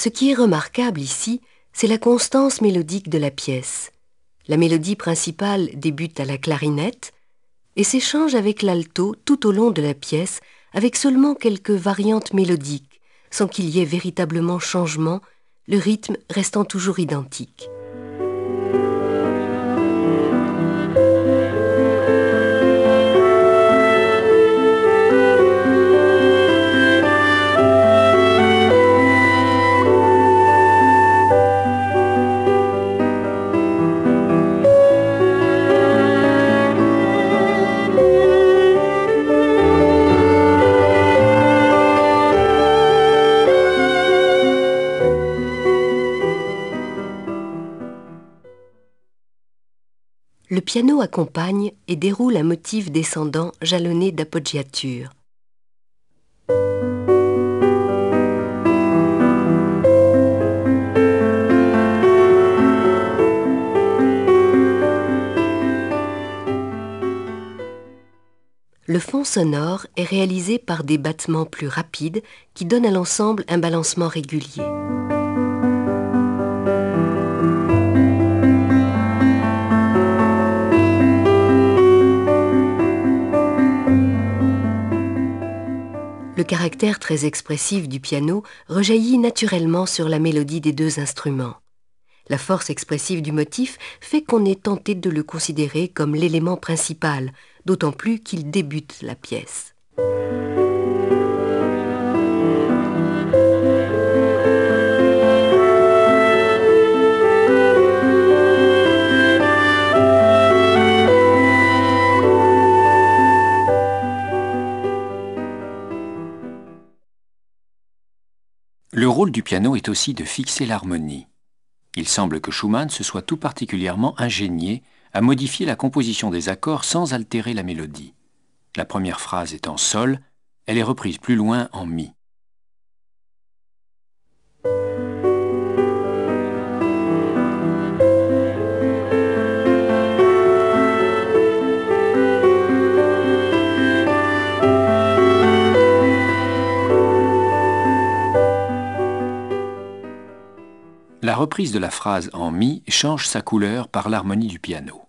Ce qui est remarquable ici, c'est la constance mélodique de la pièce. La mélodie principale débute à la clarinette et s'échange avec l'alto tout au long de la pièce, avec seulement quelques variantes mélodiques, sans qu'il y ait véritablement changement, le rythme restant toujours identique. Le piano accompagne et déroule un motif descendant jalonné d'appoggiature. Le fond sonore est réalisé par des battements plus rapides qui donnent à l'ensemble un balancement régulier. Le caractère très expressif du piano rejaillit naturellement sur la mélodie des deux instruments. La force expressive du motif fait qu'on est tenté de le considérer comme l'élément principal, d'autant plus qu'il débute la pièce. Le rôle du piano est aussi de fixer l'harmonie. Il semble que Schumann se soit tout particulièrement ingénié à modifier la composition des accords sans altérer la mélodie. La première phrase est en sol, elle est reprise plus loin en mi. La reprise de la phrase en mi change sa couleur par l'harmonie du piano.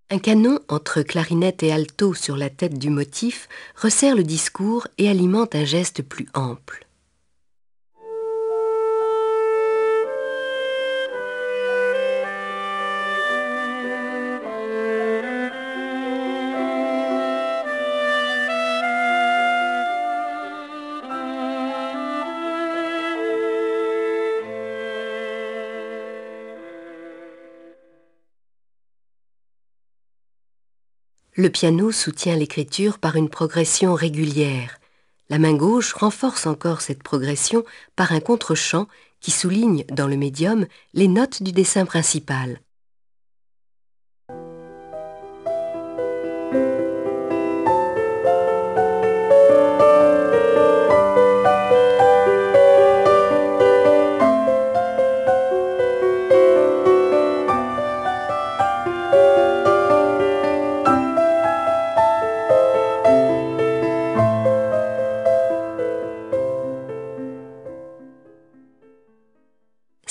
Un canon entre clarinette et alto sur la tête du motif resserre le discours et alimente un geste plus ample. Le piano soutient l'écriture par une progression régulière. La main gauche renforce encore cette progression par un contre-champ qui souligne dans le médium les notes du dessin principal.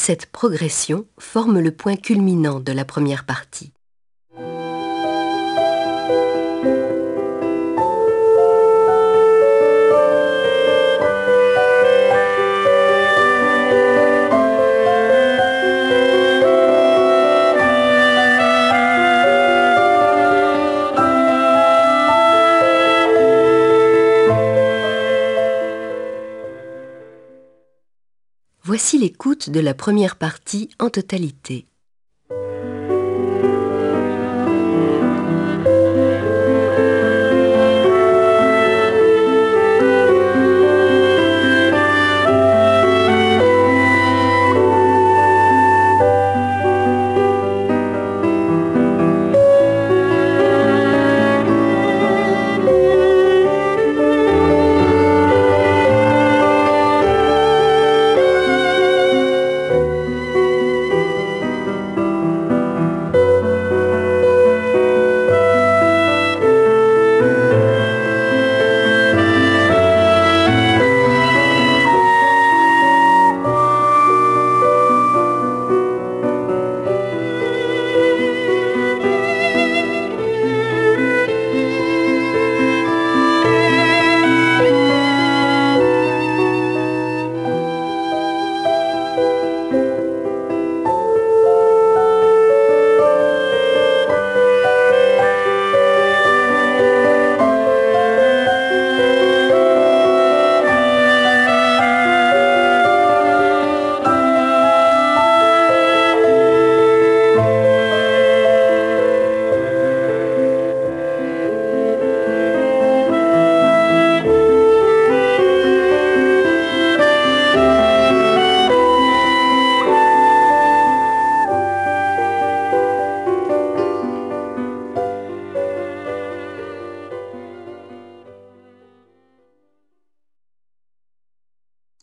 Cette progression forme le point culminant de la première partie. Voici l'écoute de la première partie en totalité.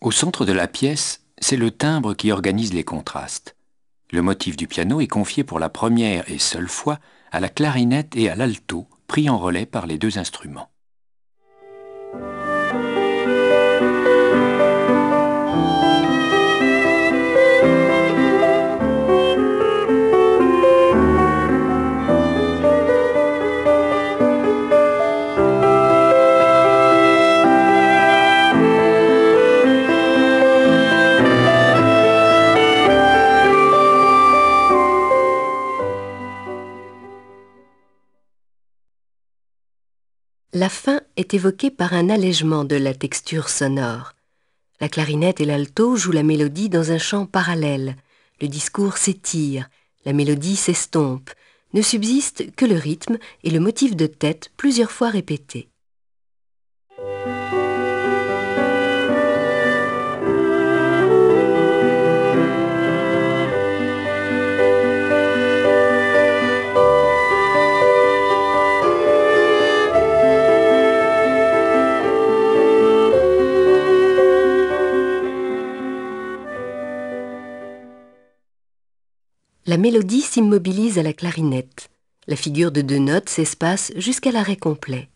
Au centre de la pièce, c'est le timbre qui organise les contrastes. Le motif du piano est confié pour la première et seule fois à la clarinette et à l'alto, pris en relais par les deux instruments. La fin est évoquée par un allègement de la texture sonore. La clarinette et l'alto jouent la mélodie dans un chant parallèle. Le discours s'étire, la mélodie s'estompe. Ne subsiste que le rythme et le motif de tête plusieurs fois répété. La mélodie s'immobilise à la clarinette. La figure de deux notes s'espace jusqu'à l'arrêt complet.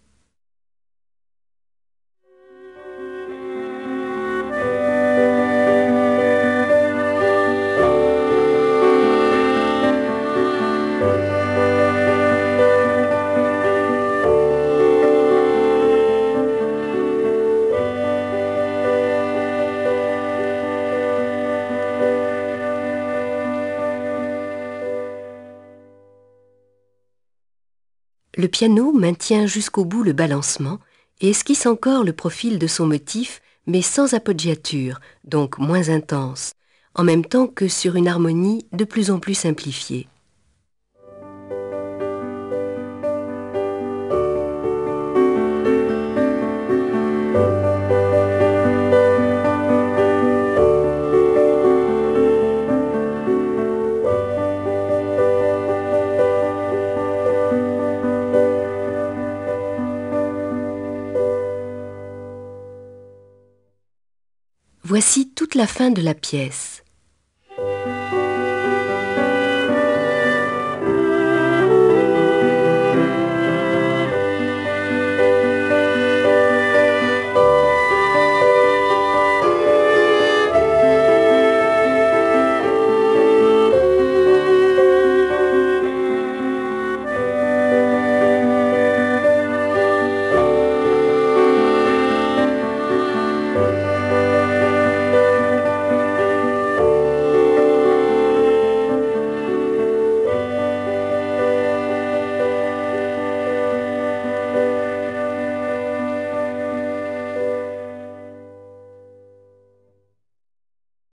Le piano maintient jusqu'au bout le balancement et esquisse encore le profil de son motif, mais sans appoggiature, donc moins intense, en même temps que sur une harmonie de plus en plus simplifiée. Voici toute la fin de la pièce.